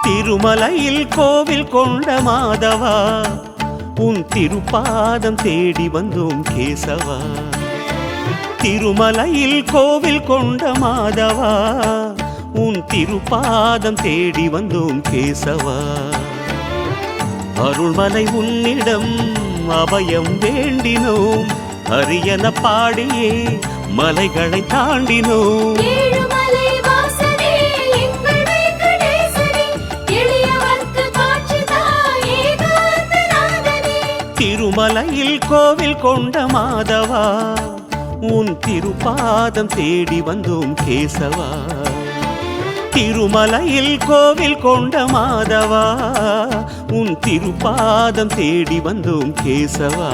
திருமலையில் கோவில் கொண்ட மாதவா உன் திருப்பாதம் தேடி வந்தோம் கேசவா. திருமலையில் கோவில் கொண்ட மாதவா உன் திருப்பாதம் தேடி வந்தோம் கேசவா. அருள்மலை உன்னிடம் அபயம் வேண்டினோம், அரியன பாடியே மலைகளை தாண்டினோம். திருமலையில் கோவில் கொண்ட மாதவா உன் திருப்பாதம் தேடி வந்தோம் கேசவா. திருமலையில் கோவில் கொண்ட மாதவா உன் திருப்பாதம் தேடி வந்தோம் கேசவா.